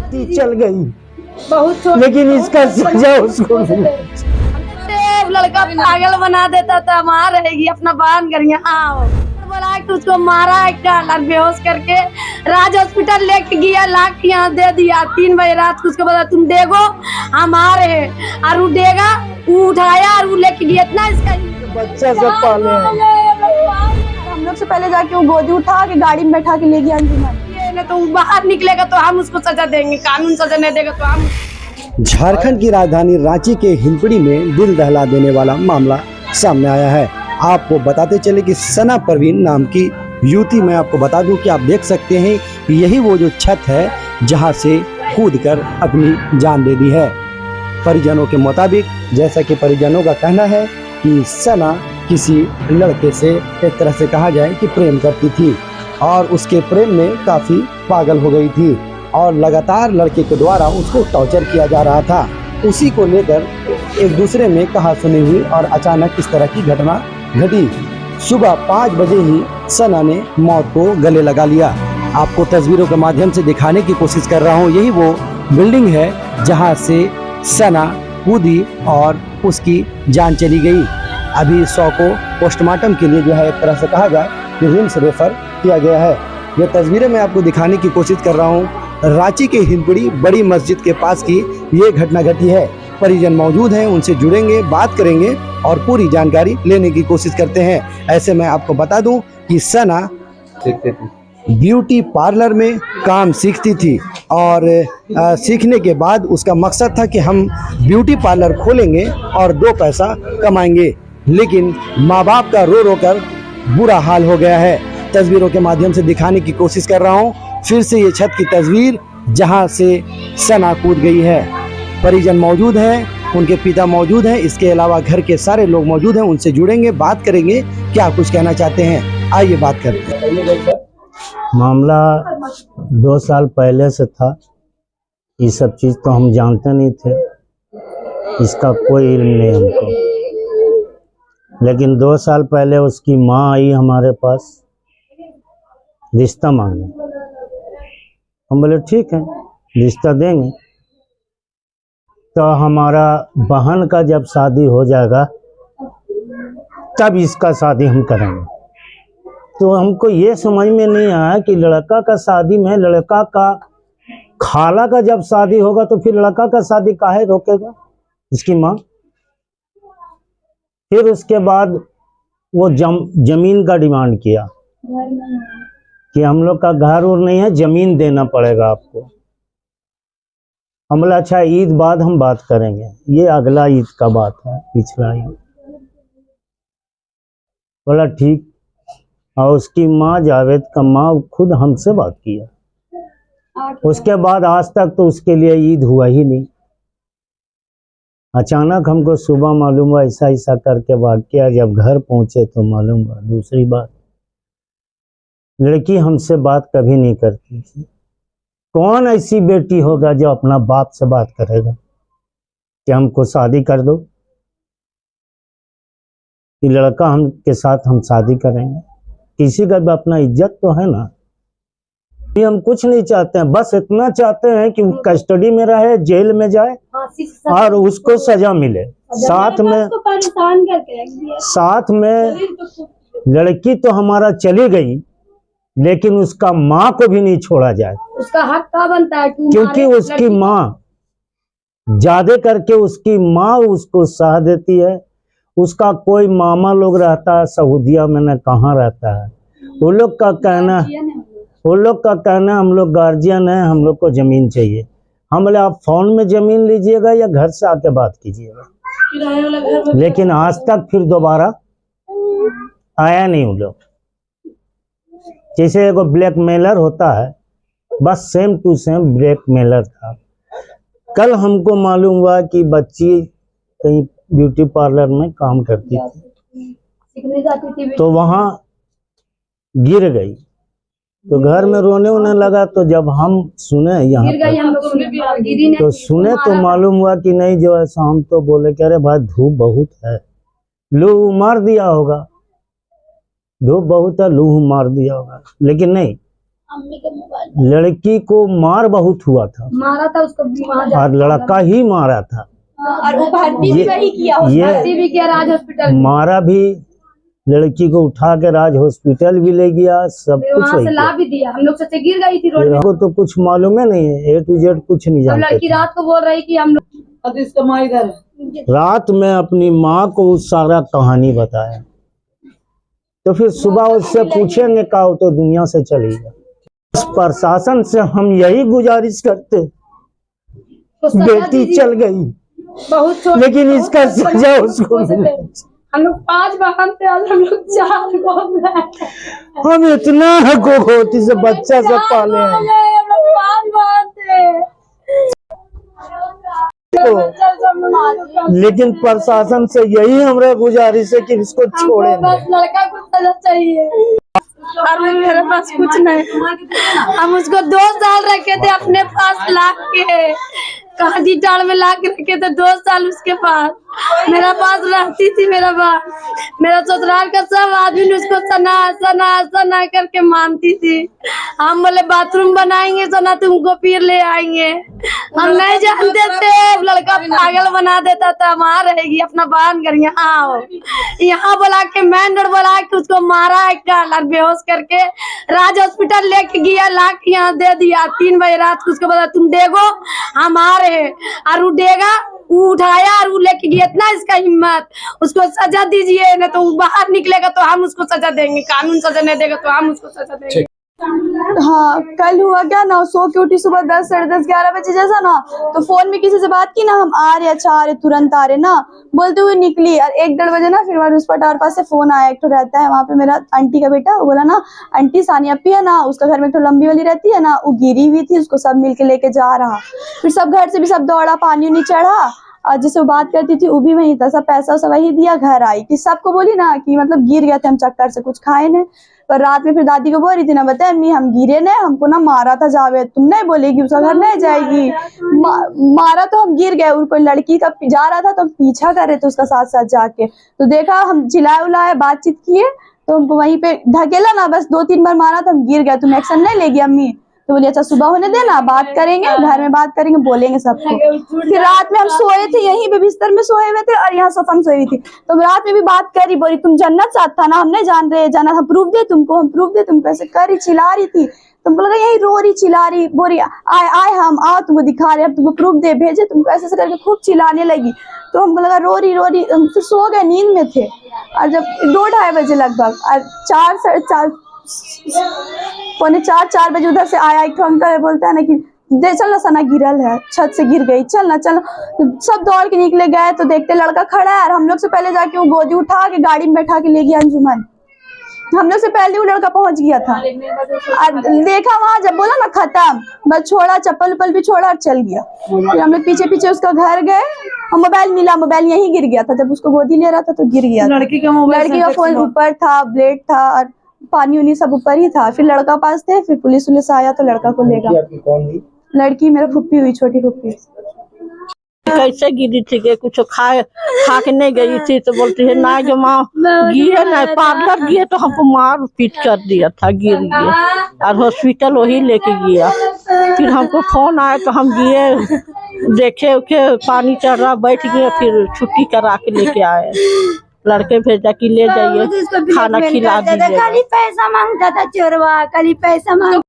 गलती चल गई, बहुत लेकिन इसका सजा उसको लड़का पागल बना देता था, वहाँ रहेगी अपना बहन कर यहाँ बोला कि उसको मारा है बेहोश करके राज हॉस्पिटल लेके गया, लाख यहाँ दे दिया। 3 बजे रात को उसको बोला तुम देगो हम आ रहे हैं, और वो देगा, वो उठाया और वो लेके गया। इतना इसका बच्चा सब पाले हम लोग से पहले जाके वो गोदी उठा के गाड़ी में बैठा के ले गया अंजुमन। तो वो बाहर निकलेगा तो हम उसको सजा देंगे, कानून सजा नहीं देगा तो हम। झारखंड की राजधानी रांची के हिंदपीढ़ी में दिल दहला देने वाला मामला सामने आया है। आपको बताते चले कि सना परवीन नाम की युवती, मैं आपको बता दूं कि आप देख सकते हैं कि यही वो जो छत है जहां से कूदकर अपनी जान दे दी है। परिजनों के मुताबिक, जैसा कि परिजनों का कहना है कि सना किसी लड़के से एक तरह से कहा जाए कि प्रेम करती थी और उसके प्रेम में काफ़ी पागल हो गई थी और लगातार लड़के के द्वारा उसको टॉर्चर किया जा रहा था। उसी को लेकर एक दूसरे में कहा सुनी हुई और अचानक इस तरह की घटना घटी। सुबह 5 बजे ही सना ने मौत को गले लगा लिया। आपको तस्वीरों के माध्यम से दिखाने की कोशिश कर रहा हूँ। यही वो बिल्डिंग है जहाँ से सना कूदी और उसकी जान चली गई। अभी 100 को पोस्टमार्टम के लिए जो है एक तरह से कहा जाए कि रिम्स रेफर किया गया है। ये तस्वीरें मैं आपको दिखाने की कोशिश कर रहा हूँ। रांची के हिंदपीढ़ी बड़ी मस्जिद के पास की ये घटना घटी है। परिजन मौजूद हैं, उनसे जुड़ेंगे, बात करेंगे और पूरी जानकारी लेने की कोशिश करते हैं। ऐसे में आपको बता दूं कि सना ब्यूटी पार्लर में काम सीखती थी और सीखने के बाद उसका मकसद था कि हम ब्यूटी पार्लर खोलेंगे और 2 पैसा कमाएंगे, लेकिन माँ बाप का रो रो कर बुरा हाल हो गया है। तस्वीरों के माध्यम से दिखाने की कोशिश कर रहा हूँ। फिर से ये छत की तस्वीर जहाँ से सना कूद गई है। परिजन मौजूद हैं, उनके पिता मौजूद हैं, इसके अलावा घर के सारे लोग मौजूद हैं। उनसे जुड़ेंगे, बात करेंगे, क्या कुछ कहना चाहते हैं, आइए बात करते हैं। मामला 2 साल पहले से था। ये सब चीज़ तो हम जानते नहीं थे, इसका कोई इल्म नहीं हमको। लेकिन 2 साल पहले उसकी माँ आई हमारे पास रिश्ता मांगने। हम बोले ठीक है, रिश्ता देंगे। तो हमारा बहन का जब शादी हो जाएगा तब इसका शादी हम करेंगे। तो हमको ये समझ में नहीं आया कि लड़का का शादी में, लड़का का खाला का जब शादी होगा तो फिर लड़का का शादी काहे रोकेगा इसकी माँ। फिर उसके बाद वो जमीन का डिमांड किया कि हम लोग का घर और नहीं है, जमीन देना पड़ेगा आपको। हम बोला अच्छा ईद बाद हम बात करेंगे। ये अगला ईद का बात है, पिछला ईद। बोला ठीक। और उसकी माँ, जावेद का माँ, खुद हमसे बात किया। उसके बाद आज तक तो उसके लिए ईद हुआ ही नहीं। अचानक हमको सुबह मालूम हुआ ऐसा ऐसा करके वाकया। जब घर पहुंचे तो मालूम हुआ दूसरी बात। लड़की हमसे बात कभी नहीं करती थी। कौन ऐसी बेटी होगा जो अपना बाप से बात करेगा कि हमको शादी कर दो, कि लड़का हम के साथ हम शादी करेंगे। किसी का भी अपना इज्जत तो है ना। ये हम कुछ नहीं चाहते हैं, बस इतना चाहते हैं कि कस्टडी में रहे, जेल में जाए और उसको सजा मिले। साथ में लड़की तो हमारा चली गई, लेकिन उसका माँ को भी नहीं छोड़ा जाए। उसका हक का बनता है क्योंकि उसकी माँ ज्यादा करके उसकी माँ उसको सह देती है। उसका कोई मामा लोग रहता है सऊदिया में, न कहाँ रहता है। वो लोग का कहना हम लोग गार्जियन है, हम लोग को जमीन चाहिए। हम बोले आप फोन में जमीन लीजिएगा या घर से आके बात कीजिएगा। लेकिन आज तक फिर दोबारा आया नहीं वो लोग। जैसे एगो ब्लैकमेलर होता है, बस सेम टू सेम ब्लैकमेलर था। कल हमको मालूम हुआ कि बच्ची कहीं ब्यूटी पार्लर में काम करती थी, तो वहाँ गिर गई। तो घर में रोने वोने लगा। तो जब हम सुने यहाँ पर, तो सुने तो मालूम हुआ कि नहीं जो है। हम तो बोले कि अरे भाई धूप बहुत है, लू मार दिया होगा, धूप बहुत है, लू मार दिया होगा। लेकिन नहीं, लड़की को मार बहुत हुआ था मारा था उसको और लड़का ही मारा था। और वो भर्ती भी वही किया, भर्ती भी किया राज हॉस्पिटल। मारा भी, लड़की को उठा के राज हॉस्पिटल भी ले गया, सब कुछ वहाँ से ला भी दिया। हम लोग से गिर गई थी रोड में। को तो कुछ मालूम है नहीं है, A to Z कुछ नहीं जानते। लड़की रात को बोल रही कि हम लोग इसका माँ इधर रात में अपनी माँ को सारा कहानी बताया, तो फिर सुबह उससे पूछेंगे का हो तो दुनिया से चली गया। प्रशासन से हम यही गुजारिश करते, बेटी चल गई बहुत लेकिन इसका सजा उसको मिले। हम लोग 5 बहन थे, आज हम लोग 4 को हम इतना गोती से बच्चा सब पाले हैं। हम लोग 5 बहन थे। लेकिन प्रशासन से यही हमारा गुजारिश है कि इसको छोड़े बस लड़का को सजा चाहिए और मेरे पास कुछ नहीं। हम उसको 2 साल रखे थे अपने पास ला के, काजी डाल में ला के रखे थे 2 साल उसके पास। मेरा पास रहती थी मेरा बाप। मेरा ससुराल का सब आदमी उसको सना सना सना करके मानती थी। हम बोले बाथरूम बनाएंगे सना तुमको फिर ले आएंगे। हम नहीं जानते थे, लड़का पागल बना देता था। वहाँ रहेगी अपना बहन घर यहाँ बुला के मेन रोड बुला के उसको मारा एक और बेहोश करके राज हॉस्पिटल लेके गया, ला के यहाँ दे दिया। 3 बजे रात को उसको बोला तुम देगो हम आ रहे, और वो देगा, वो उठाया और वो लेके गया। इतना इसका हिम्मत, उसको सजा दीजिए, नहीं तो वो बाहर निकलेगा तो हम उसको सजा देंगे। कानून सजा नहीं देगा तो हम उसको सजा देंगे। हाँ, कल हुआ क्या ना, सो के उठी सुबह 10, साढ़े 10, 11 बजे जैसा ना, तो फोन में किसी से बात की ना, हम आ रहे, अच्छा आ रहे, तुरंत आ रहे ना बोलते हुए निकली। और 1-1:30 बजे ना फिर उस पर टावर पास से फोन आया। एक तो रहता है वहाँ पे मेरा आंटी का बेटा, वो बोला ना आंटी सानिया अपी है ना, उसका घर में तो लंबी वाली रहती है ना, वो गिरी हुई थी, उसको सब मिलके लेके जा रहा। फिर सब घर से भी सब दौड़ा, पानी नहीं चढ़ा, और जिससे वो बात करती थी वो भी वही था। सब पैसा सब वही दिया, घर आई कि सबको बोली ना कि मतलब गिर गए थे हम चक्कर से, कुछ खाए नहीं। पर रात में फिर दादी को बोल रही थी ना, बताए अम्मी हम गिरे नहीं, हमको ना मारा था जावेद। तुम नहीं बोलेगी उसका घर नहीं जाएगी, मारा तो हम गिर गए। और कोई लड़की का जा रहा था तो हम पीछा कर रहे थे उसका साथ साथ जाके, तो देखा हम चिल्लाए उलाए, बातचीत किए, तो हमको वहीं पे ढकेला ना, बस 2-3 बार मारा तो हम गिर गए। तुम एक्शन नहीं लेगी अम्मी? तो बोली अच्छा सुबह होने देना, बात करेंगे, घर में बात करेंगे, बोलेंगे सबको। फिर रात में हम सोए थे, यहीं पे बिस्तर में सोए हुए थे और यहाँ सोफा में सोई हुई थी। तो रात में भी बात करी, बोली तुम जन्नत साथ था ना, हम नहीं जान रहे, जाना हम प्रूफ दे तुमको, हम प्रूफ दे तुमको। ऐसे करी, चिल्ला रही थी। तुमको लगा यही रो रही, चिल्ला रही, बोली आए हम आओ तुमको दिखा रहे, हम तुमको प्रूफ दे भेजे तुमको, ऐसे करके खूब चिल्लाने लगी। तो हमको लगा रो रही, हम फिर सो गए, नींद में थे। और जब 2-2:30 बजे लगभग, और 4, साढ़े 4, 3:45-4 बजे उधर से आया एक अंकल, बोलता है ना कि दे चल ना सना गिरल है, छत से गिर गई, चल ना चल। सब दौड़ के निकले, गए तो देखते लड़का खड़ा है, और हम लोग से पहले जाके वो गोदी उठा के गाड़ी में बैठा के ले गया अंजुमन। हम लोग से पहले वो लड़का पहुंच गया था। और देखा वहां जब बोला ना खत्म, बस छोड़ा, चप्पल उप्पल भी छोड़ा और चल गया। फिर हम लोग पीछे पीछे उसका घर गए, और मोबाइल मिला, मोबाइल यहीं गिर गया था, जब उसको गोदी ले रहा था तो गिर गया। लड़की का मोबाइल, लड़की का फोन ऊपर था, ब्लेड था, और पानी उनी सब ऊपर ही था। फिर लड़का पास थे, फिर पुलिस उलिस आया तो लड़का को ले गया। लड़की मेरा फुप्पी हुई, छोटी फुप्पी। कैसे गिरी थी कि कुछ खा के नहीं गई थी, तो बोलती है ना जो माँ गिरे ना, पार्लर गिए तो हमको मार पीट कर दिया था, गिर गया और हॉस्पिटल वही लेके गया। फिर हमको फोन आया तो हम गए, देखे उखे पानी चढ़ रहा, बैठ गए, फिर छुट्टी करा के लेके आए। लड़के भेजा कि ले जाइए, खाना खिला दीजिए। खाली पैसा मांगता था चोरवा, खाली पैसा मांग